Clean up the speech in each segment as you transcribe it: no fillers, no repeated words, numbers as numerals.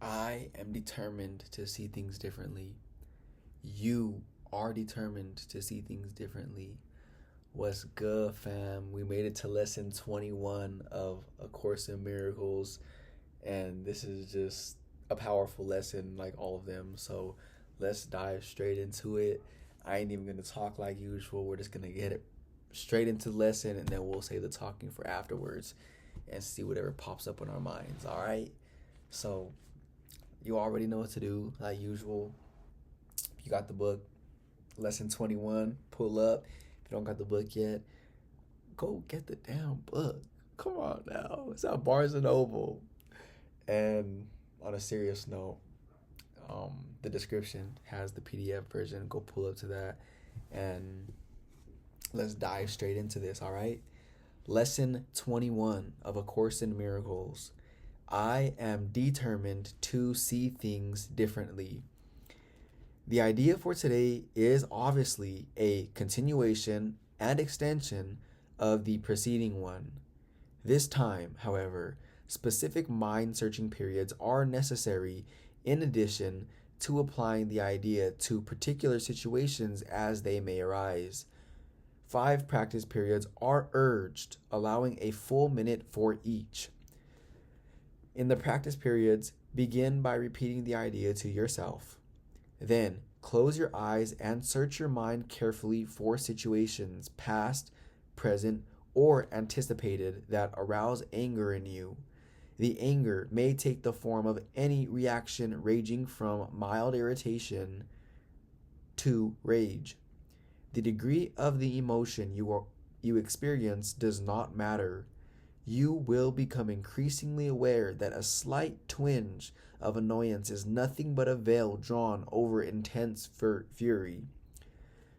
I am determined to see things differently. You are determined to see things differently. What's good, fam? We made it to lesson 21 of A Course in Miracles, and this is just a powerful lesson like all of them. So let's dive straight into it. I ain't even going to talk like usual. We're just going to get it straight into the lesson, and then we'll save the talking for afterwards and see whatever pops up in our minds, all right? So you already know what to do, like usual. If you got the book, lesson 21, pull up. If you don't got the book yet, go get the damn book. Come on now. It's at Barnes and Noble. And on a serious note, the description has the PDF version. Go pull up to that. And let's dive straight into this, all right? Lesson 21 of A Course in Miracles. I am determined to see things differently. The idea for today is obviously a continuation and extension of the preceding one. This time, however, specific mind-searching periods are necessary in addition to applying the idea to particular situations as they may arise. 5 practice periods are urged, allowing a full minute for each. In the practice periods, begin by repeating the idea to yourself. Then, close your eyes and search your mind carefully for situations, past, present, or anticipated, that arouse anger in you. The anger may take the form of any reaction ranging from mild irritation to rage. The degree of the emotion you experience does not matter. You will become increasingly aware that a slight twinge of annoyance is nothing but a veil drawn over intense fury.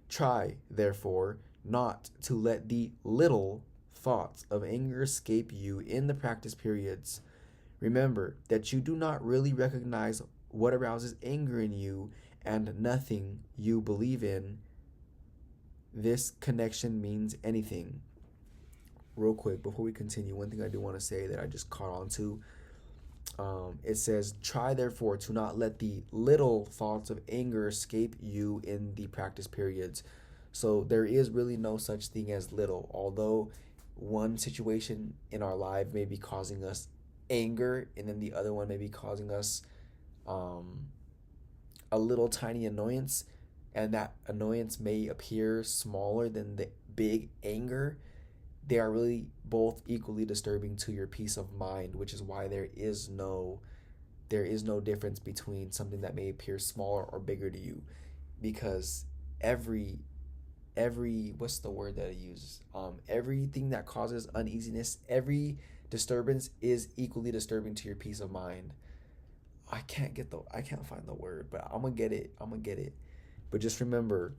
Try, therefore, not to let the little thoughts of anger escape you in the practice periods. Remember that you do not really recognize what arouses anger in you, and nothing you believe in this connection means anything. Real quick, before we continue, one thing I do want to say that I just caught on to, it says, try therefore to not let the little thoughts of anger escape you in the practice periods. So there is really no such thing as little. Although one situation in our life may be causing us anger, and then the other one may be causing us a little tiny annoyance, and that annoyance may appear smaller than the big anger, they are really both equally disturbing to your peace of mind, which is why there is no difference between something that may appear smaller or bigger to you, because every what's the word that I use? Everything that causes uneasiness, every disturbance is equally disturbing to your peace of mind. I can't find the word, but I'm gonna get it. But just remember,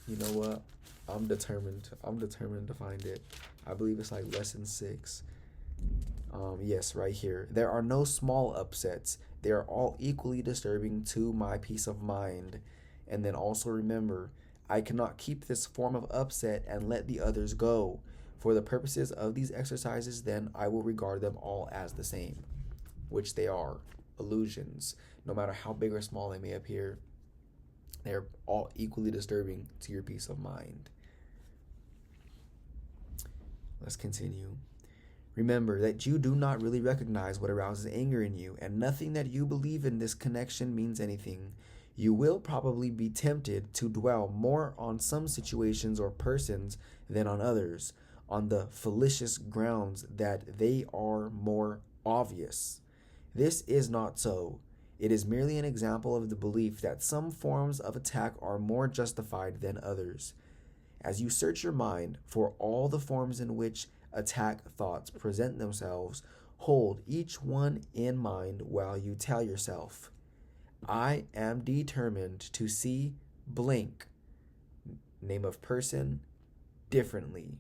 you know what? I'm determined to find it. I believe it's like lesson 6. Yes, right here. There are no small upsets. They are all equally disturbing to my peace of mind. And then also remember, I cannot keep this form of upset and let the others go. For the purposes of these exercises, then I will regard them all as the same, which they are, illusions. No matter how big or small they may appear, they're all equally disturbing to your peace of mind. Let's continue. Remember that you do not really recognize what arouses anger in you, and nothing that you believe in this connection means anything. You will probably be tempted to dwell more on some situations or persons than on others, on the fallacious grounds that they are more obvious. This is not so. It is merely an example of the belief that some forms of attack are more justified than others. As you search your mind for all the forms in which attack thoughts present themselves, hold each one in mind while you tell yourself, I am determined to see blank, name of person, differently.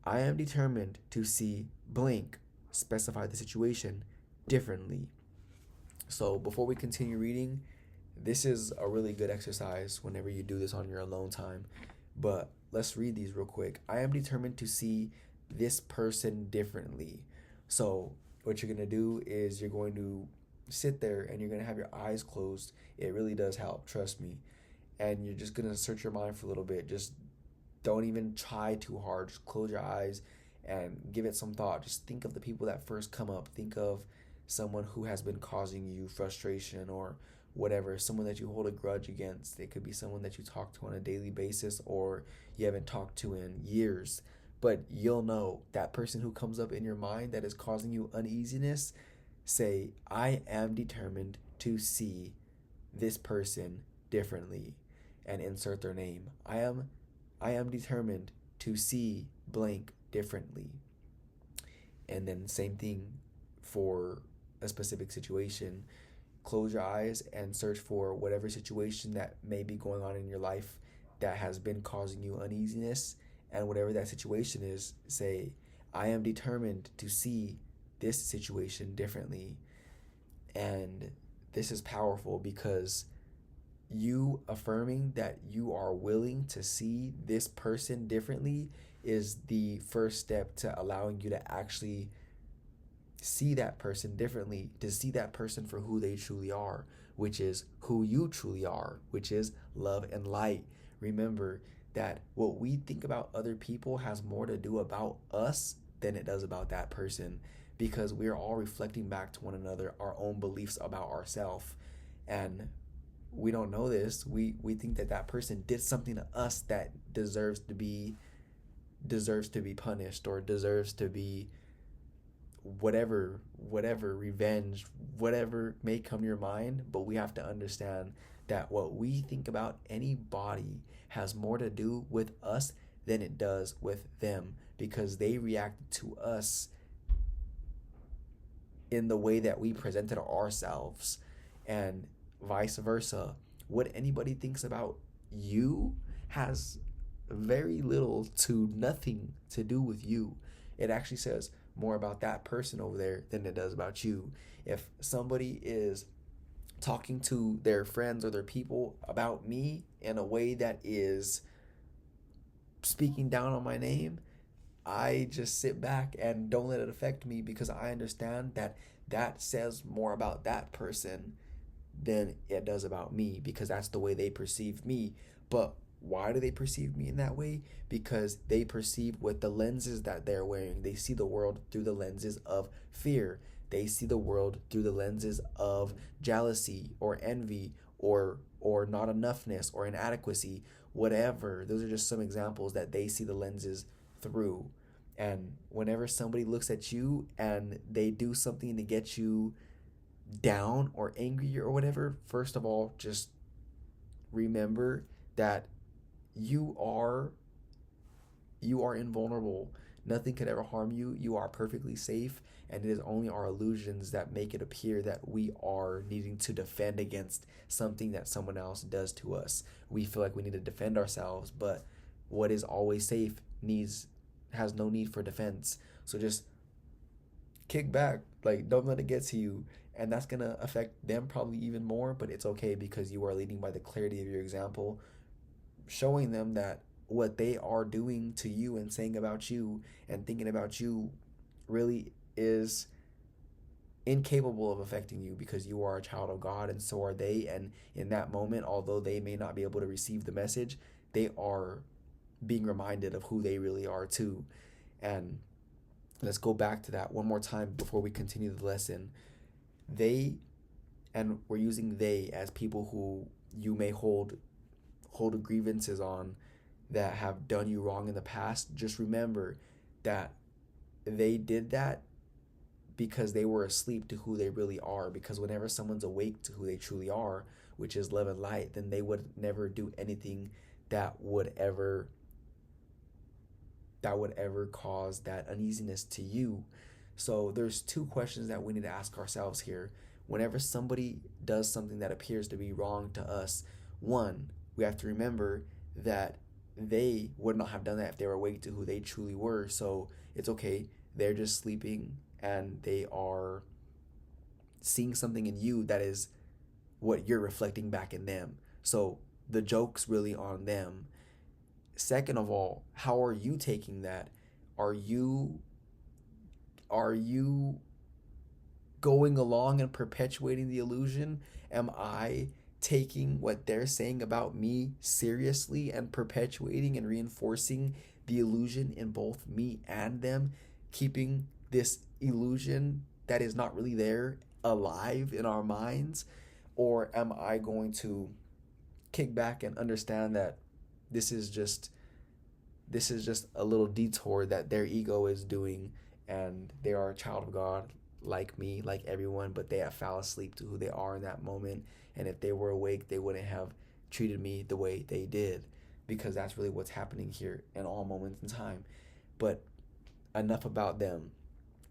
I am determined to see blank, specify the situation, differently. So before we continue reading, this is a really good exercise whenever you do this on your alone time. But let's read these real quick. I am determined to see this person differently. So what you're going to do is you're going to sit there and you're going to have your eyes closed. It really does help, trust me. And you're just going to search your mind for a little bit. Just don't even try too hard. Just close your eyes and give it some thought. Just think of the people that first come up. Think of someone who has been causing you frustration or whatever, someone that you hold a grudge against. It could be someone that you talk to on a daily basis or you haven't talked to in years. But you'll know that person who comes up in your mind that is causing you uneasiness. Say, I am determined to see this person differently, and insert their name. I am determined to see blank differently. And then same thing for a specific situation. Close your eyes and search for whatever situation that may be going on in your life that has been causing you uneasiness, and whatever that situation is, say, I am determined to see this situation differently. And this is powerful because you affirming that you are willing to see this person differently is the first step to allowing you to actually see that person differently, to see that person for who they truly are, which is who you truly are, which is love and light. Remember that what we think about other people has more to do about us than it does about that person, because we are all reflecting back to one another our own beliefs about ourselves. And we don't know this. We think that that person did something to us that deserves to be punished, or deserves to be whatever revenge, whatever may come to your mind. But we have to understand that what we think about anybody has more to do with us than it does with them, because they reacted to us in the way that we presented ourselves, and vice versa. What anybody thinks about you has very little to nothing to do with you. It actually says more about that person over there than it does about you. If somebody is talking to their friends or their people about me in a way that is speaking down on my name, I just sit back and don't let it affect me, because I understand that that says more about that person than it does about me, because that's the way they perceive me. But why do they perceive me in that way? Because they perceive with the lenses that they're wearing. They see the world through the lenses of fear. They see the world through the lenses of jealousy or envy or not enoughness or inadequacy, whatever. Those are just some examples that they see the lenses through. And whenever somebody looks at you and they do something to get you down or angry or whatever, first of all, just remember that you are invulnerable. Nothing could ever harm you. You are perfectly safe, and it is only our illusions that make it appear that we are needing to defend against something that someone else does to us. We feel like we need to defend ourselves, but what is always safe has no need for defense. So just kick back, like don't let it get to you, and that's gonna affect them probably even more. But it's okay, because you are leading by the clarity of your example, showing them that what they are doing to you and saying about you and thinking about you really is incapable of affecting you, because you are a child of God and so are they. And in that moment, although they may not be able to receive the message, they are being reminded of who they really are too. And let's go back to that one more time before we continue the lesson. And we're using they as people who you may hold grievances on, that have done you wrong in the past. Just remember that they did that because they were asleep to who they really are. Because whenever someone's awake to who they truly are, which is love and light, then they would never do anything that would ever cause that uneasiness to you. So there's two questions that we need to ask ourselves here. Whenever somebody does something that appears to be wrong to us, one, we have to remember that they would not have done that if they were awake to who they truly were. So it's okay. They're just sleeping and they are seeing something in you that is what you're reflecting back in them. So the joke's really on them. Second of all, how are you taking that? Are you going along and perpetuating the illusion? Am I taking what they're saying about me seriously and perpetuating and reinforcing the illusion in both me and them, keeping this illusion that is not really there alive in our minds? Or am I going to kick back and understand that this is just this is just a little detour that their ego is doing, and they are a child of God like me, like everyone, but they have fell asleep to who they are in that moment. And if they were awake, they wouldn't have treated me the way they did, because that's really what's happening here in all moments in time. But enough about them.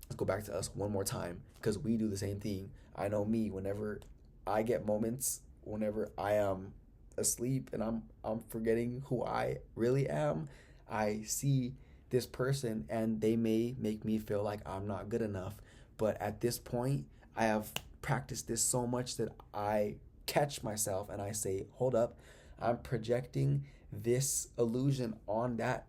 Let's go back to us one more time, because we do the same thing. I know me, whenever I get moments, whenever I am asleep and I'm forgetting who I really am, I see this person and they may make me feel like I'm not good enough. But at this point, I have practiced this so much that I catch myself and I say, hold up, I'm projecting this illusion on that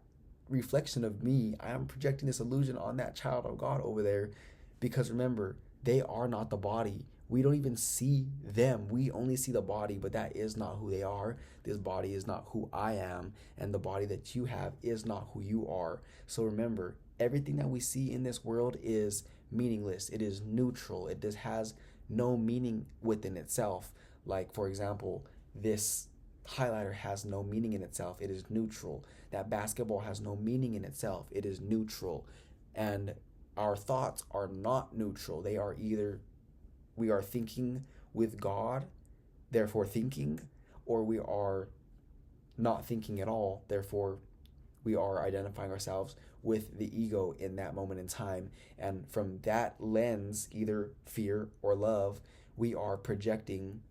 reflection of me. I am projecting this illusion on that child of God over there, because remember, they are not the body. We don't even see them. We only see the body, but that is not who they are. This body is not who I am, and the body that you have is not who you are. So remember, everything that we see in this world is meaningless. It is neutral. It just has no meaning within itself. Like, for example, this highlighter has no meaning in itself. It is neutral. That basketball has no meaning in itself. It is neutral. And our thoughts are not neutral. They are either we are thinking with God, therefore thinking, or we are not thinking at all, therefore we are identifying ourselves with the ego in that moment in time. And from that lens, either fear or love, we are projecting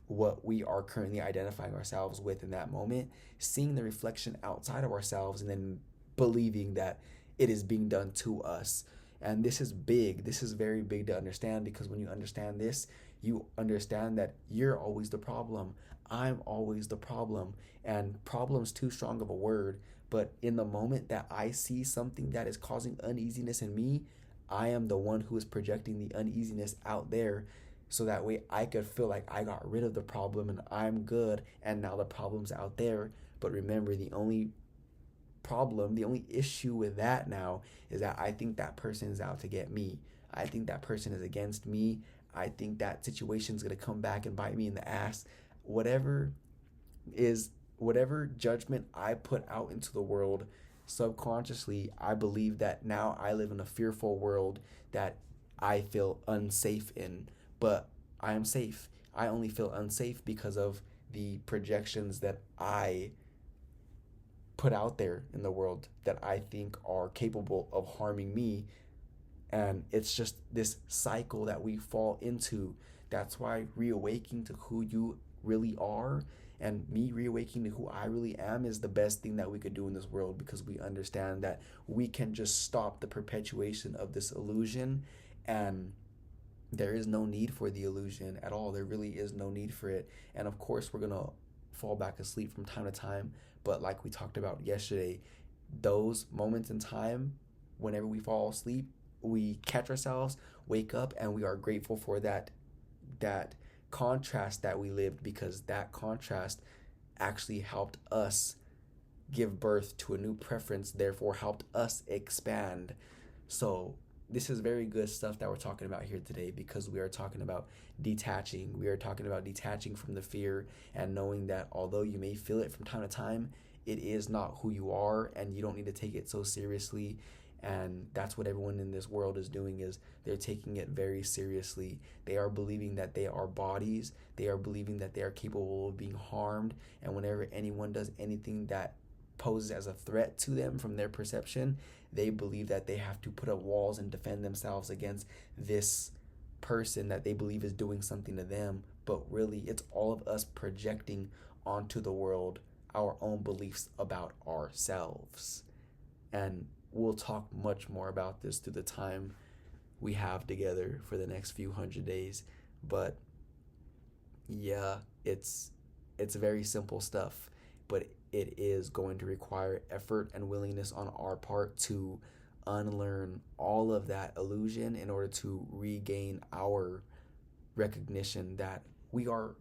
what we are currently identifying ourselves with in that moment, seeing the reflection outside of ourselves, and then believing that it is being done to us. And this is big. This is very big to understand, because when you understand this, you understand that you're always the problem. I'm always the problem. And problem's too strong of a word. But in the moment that I see something that is causing uneasiness in me, I am the one who is projecting the uneasiness out there, so that way I could feel like I got rid of the problem and I'm good, and now the problem's out there. But remember, the only problem, the only issue with that now is that I think that person is out to get me. I think that person is against me. I think that situation's going to come back and bite me in the ass. Whatever is, whatever judgment I put out into the world, subconsciously, I believe that now I live in a fearful world that I feel unsafe in. But I am safe. I only feel unsafe because of the projections that I put out there in the world that I think are capable of harming me. And it's just this cycle that we fall into. That's why reawakening to who you really are, and me reawakening to who I really am, is the best thing that we could do in this world, because we understand that we can just stop the perpetuation of this illusion, and there is no need for the illusion at all. There really is no need for it. And of course, we're going to fall back asleep from time to time. But like we talked about yesterday, those moments in time, whenever we fall asleep, we catch ourselves, wake up, and we are grateful for that contrast that we lived, because that contrast actually helped us give birth to a new preference, therefore helped us expand. So this is very good stuff that we're talking about here today, because we are talking about detaching. We are talking about detaching from the fear, and knowing that although you may feel it from time to time, it is not who you are, and you don't need to take it so seriously. And that's what everyone in this world is doing, is they're taking it very seriously. They are believing that they are bodies. They are believing that they are capable of being harmed. And whenever anyone does anything that poses as a threat to them from their perception, they believe that they have to put up walls and defend themselves against this person that they believe is doing something to them. But really, it's all of us projecting onto the world our own beliefs about ourselves. And we'll talk much more about this through the time we have together for the next few 100 days. But yeah, it's very simple stuff, but it is going to require effort and willingness on our part to unlearn all of that illusion in order to regain our recognition that we are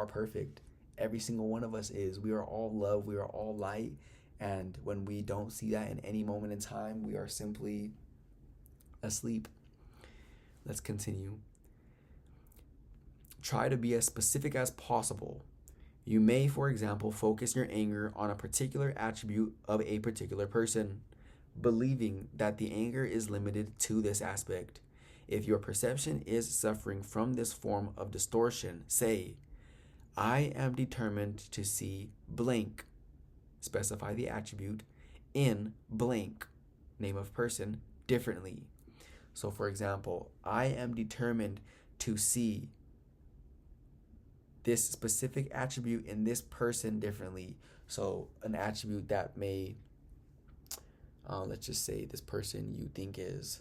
perfect. Every single one of us is. We are all love. We are all light. And when we don't see that in any moment in time, we are simply asleep. Let's continue. Try to be as specific as possible. You may, for example, focus your anger on a particular attribute of a particular person, believing that the anger is limited to this aspect. If your perception is suffering from this form of distortion, say, I am determined to see blank, specify the attribute, in blank, name of person, differently. So for example, I am determined to see this specific attribute in this person differently. So an attribute that may, let's just say this person you think is,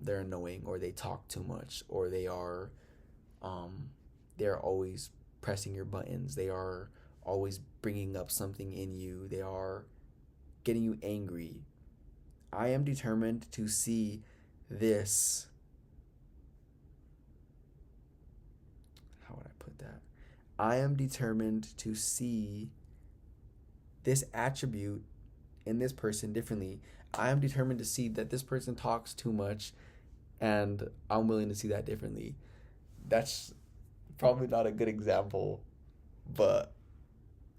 they're annoying, or they talk too much, or they're always pressing your buttons. They are always bringing up something in you. They are getting you angry. I am determined to see this. How would I put that? I am determined to see this attribute in this person differently. I am determined to see that this person talks too much, and I'm willing to see that differently. That's probably not a good example, but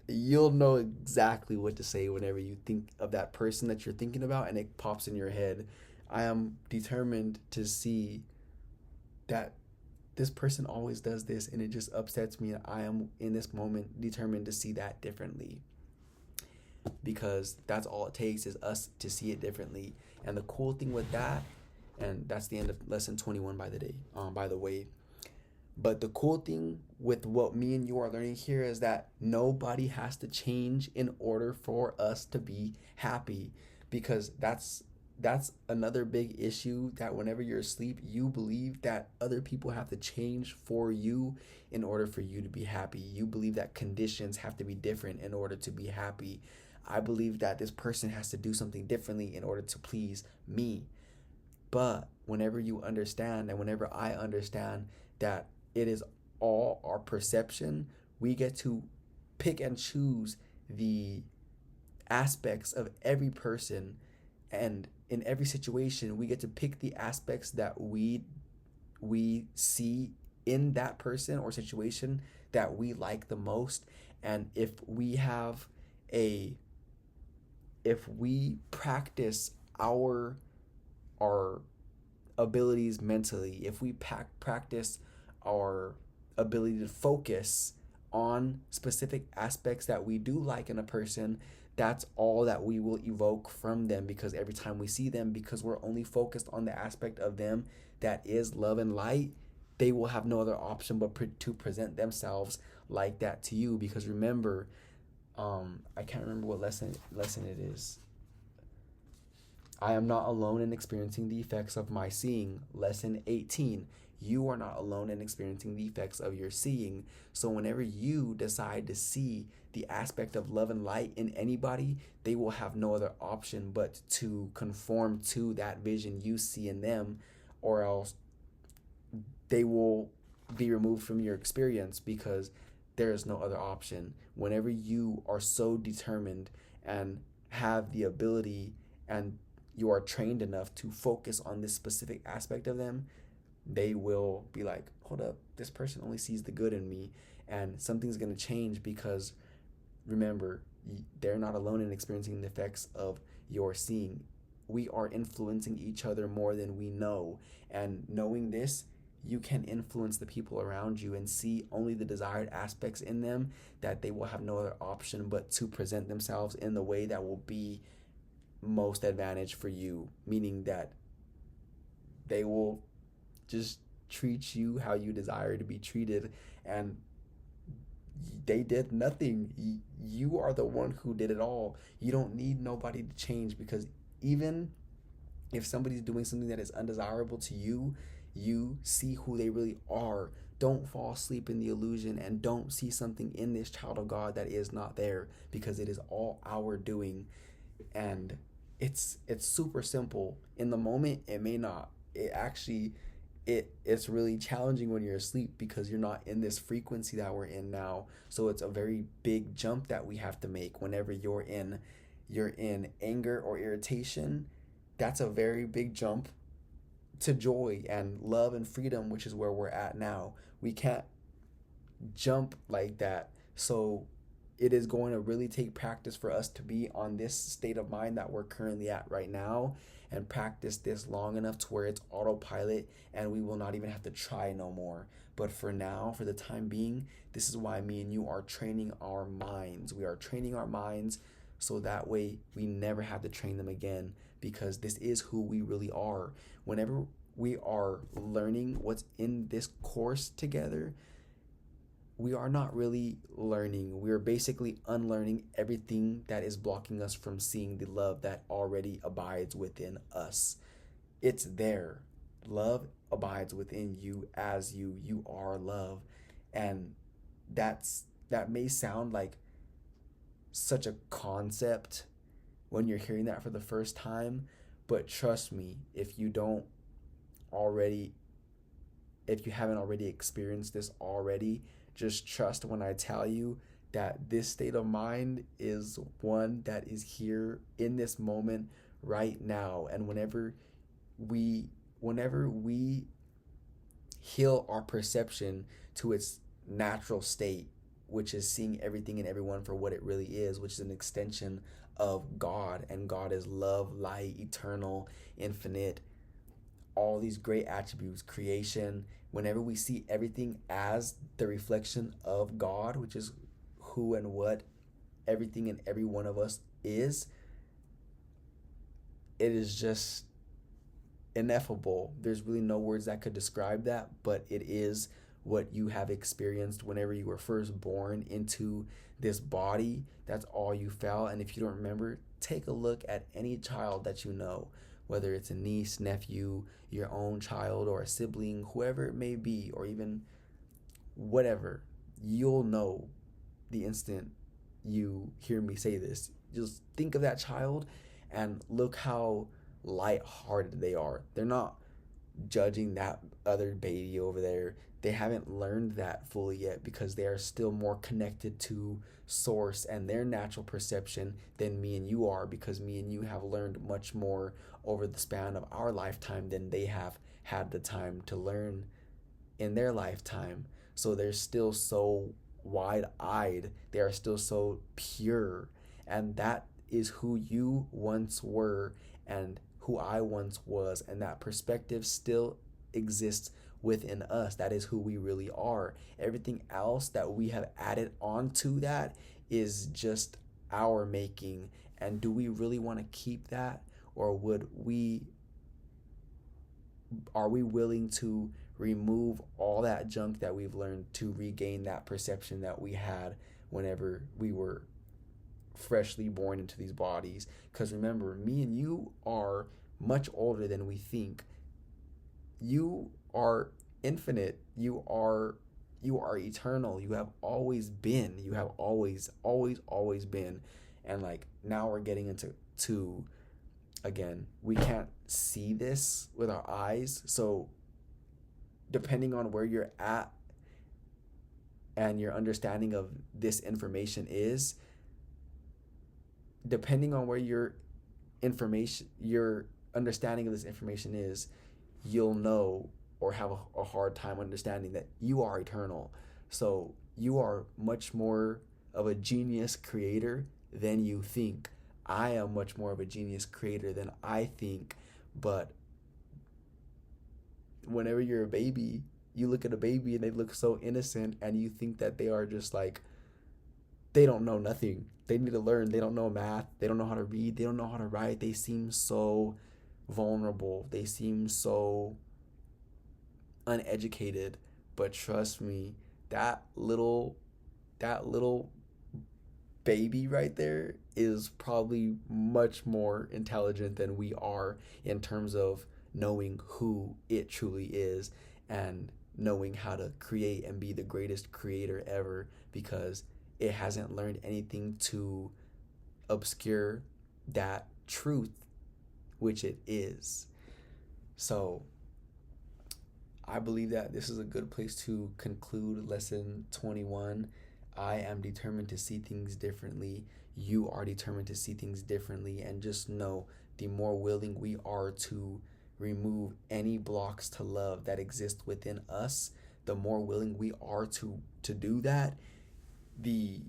you'll know exactly what to say whenever you think of that person that you're thinking about and it pops in your head. I am determined to see that this person always does this and it just upsets me, and I am in this moment determined to see that differently, because that's all it takes, is us to see it differently. And the cool thing with that, and that's the end of lesson 21 by the way, but the cool thing with what me and you are learning here is that nobody has to change in order for us to be happy, because that's another big issue, that whenever you're asleep, you believe that other people have to change for you in order for you to be happy. You believe that conditions have to be different in order to be happy. I believe that this person has to do something differently in order to please me. But whenever you understand, and whenever I understand that it is all our perception, we get to pick and choose the aspects of every person, and in every situation we get to pick the aspects that we see in that person or situation that we like the most. And if we practice our abilities mentally, if we practice our ability to focus on specific aspects that we do like in a person, that's all that we will evoke from them. Because every time we see them, because we're only focused on the aspect of them that is love and light, they will have no other option but to present themselves like that to you. Because remember, I can't remember what lesson it is. I am not alone in experiencing the effects of my seeing. Lesson 18. You are not alone in experiencing the effects of your seeing. So whenever you decide to see the aspect of love and light in anybody, they will have no other option but to conform to that vision you see in them, or else they will be removed from your experience, because there is no other option. Whenever you are so determined and have the ability, and you are trained enough to focus on this specific aspect of them, they will be like, hold up, this person only sees the good in me, and something's going to change. Because remember, they're not alone in experiencing the effects of your seeing. We are influencing each other more than we know, and knowing this, you can influence the people around you and see only the desired aspects in them, that they will have no other option but to present themselves in the way that will be most advantage for you, meaning that they will just treat you how you desire to be treated, and they did nothing. You are the one who did it all. You don't need nobody to change, because even if somebody's doing something that is undesirable to you, you see who they really are. Don't fall asleep in the illusion, and don't see something in this child of God that is not there, because it is all our doing. And it's super simple. In the moment, it may not. It actually it's really challenging when you're asleep because you're not in this frequency that we're in now. So it's a very big jump that we have to make whenever you're in anger or irritation. That's a very big jump to joy and love and freedom, which is where we're at now. We can't jump like that. So it is going to really take practice for us to be on this state of mind that we're currently at right now, and practice this long enough to where it's autopilot and we will not even have to try no more. But for now, for the time being, this is why me and you are training our minds. We are training our minds so that way we never have to train them again, because this is who we really are. Whenever we are learning what's in this course together, we are not really learning. We are basically unlearning everything that is blocking us from seeing the love that already abides within us. It's there. Love abides within you as you. You are love. And that may sound like such a concept when you're hearing that for the first time, but trust me, already if you haven't already experienced this already, just trust when I tell you that this state of mind is one that is here in this moment right now. And whenever we heal our perception to its natural state, which is seeing everything and everyone for what it really is, which is an extension of God, and God is love, light, eternal, infinite, all these great attributes, creation. Whenever we see everything as the reflection of God, which is who and what everything and every one of us is, it is just ineffable. There's really no words that could describe that, but it is what you have experienced whenever you were first born into this body. That's all you felt. And if you don't remember, take a look at any child that you know, whether it's a niece, nephew, your own child, or a sibling, whoever it may be, or even whatever. You'll know the instant you hear me say this. Just think of that child and look how light-hearted they are. They're not judging that other baby over there. They haven't learned that fully yet because they are still more connected to source and their natural perception than me and you are, because me and you have learned much more over the span of our lifetime than they have had the time to learn in their lifetime. So they're still so wide-eyed. They are still so pure. And that is who you once were and who I once was. And that perspective still exists within us. That is who we really are. Everything else that we have added onto that is just our making. And do we really want to keep that? Or are we willing to remove all that junk that we've learned to regain that perception that we had whenever we were freshly born into these bodies? Because remember, me and you are much older than we think. You are infinite. You are eternal. You have always been. You have always been. And like now we're getting into again, we can't see this with our eyes. So depending on where you're at and your understanding of this information is, depending on where your understanding of this information is, you'll know or have a hard time understanding that you are eternal. So you are much more of a genius creator than you think. I am much more of a genius creator than I think. But whenever you're a baby, you look at a baby and they look so innocent and you think that they are just like, they don't know nothing. They need to learn. They don't know math. They don't know how to read. They don't know how to write. They seem so vulnerable. They seem so uneducated. But trust me, that little baby right there is probably much more intelligent than we are in terms of knowing who it truly is and knowing how to create and be the greatest creator ever, because it hasn't learned anything to obscure that truth which it is. So I believe that this is a good place to conclude lesson 21. I am determined to see things differently. You are determined to see things differently. And just know, the more willing we are to remove any blocks to love that exist within us, the more willing we are to do that, the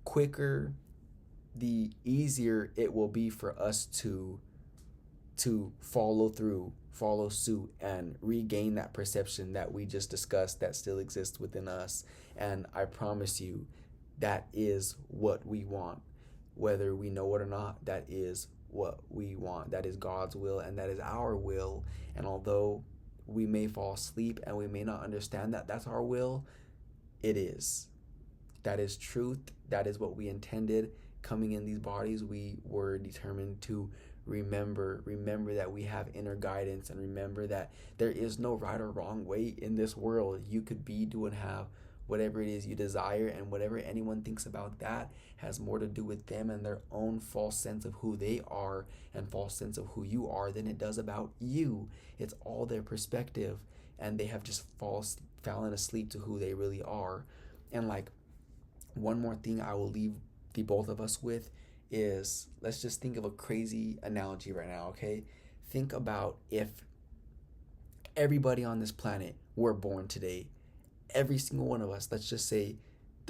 quicker, the easier it will be for us to follow through, follow suit, and regain that perception that we just discussed that still exists within us. And I promise you, that is what we want. Whether we know it or not, that is what we want. That is God's will, and that is our will. And although we may fall asleep and we may not understand that that's our will, it is. That is truth. That is what we intended. Coming in these bodies, we were determined to remember that we have inner guidance, and remember that there is no right or wrong way in this world. You could be, do, and have whatever it is you desire, and whatever anyone thinks about that has more to do with them and their own false sense of who they are and false sense of who you are than it does about you. It's all their perspective, and they have just fallen asleep to who they really are. And like, one more thing I will leave the both of us with is, let's just think of a crazy analogy right now, okay? Think about if everybody on this planet were born today. Every single one of us, let's just say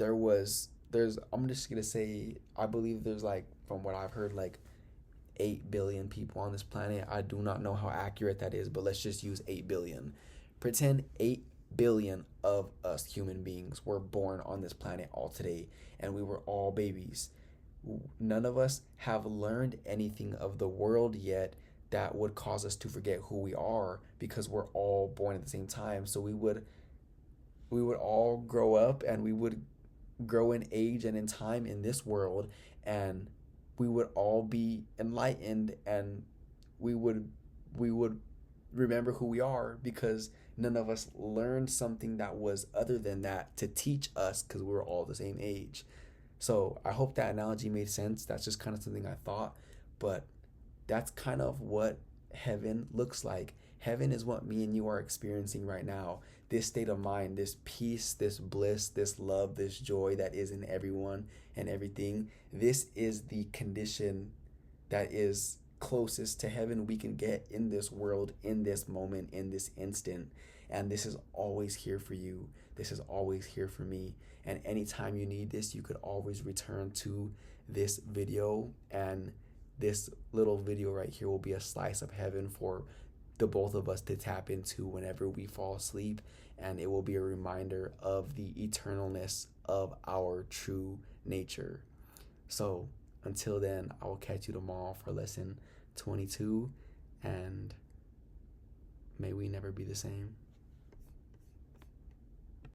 I'm just gonna say, I believe there's, like, from what I've heard, like 8 billion people on this planet. I do not know how accurate that is, but let's just use 8 billion. Pretend 8 billion of us human beings were born on this planet all today, and we were all babies. None of us have learned anything of the world yet that would cause us to forget who we are, because we're all born at the same time. So we would all grow up, and we would grow in age and in time in this world, and we would all be enlightened, and we would remember who we are, because none of us learned something that was other than that to teach us, because we were all the same age. So I hope that analogy made sense. That's just kind of something I thought, but that's kind of what heaven looks like. Heaven is what me and you are experiencing right now. This state of mind, this peace, this bliss, this love, this joy that is in everyone and everything. This is the condition that is closest to heaven we can get in this world, in this moment, in this instant. And this is always here for you. This is always here for me. And anytime you need this, you could always return to this video. And this little video right here will be a slice of heaven for the both of us to tap into whenever we fall asleep. And it will be a reminder of the eternalness of our true nature. So until then, I will catch you tomorrow for lesson 22. And may we never be the same.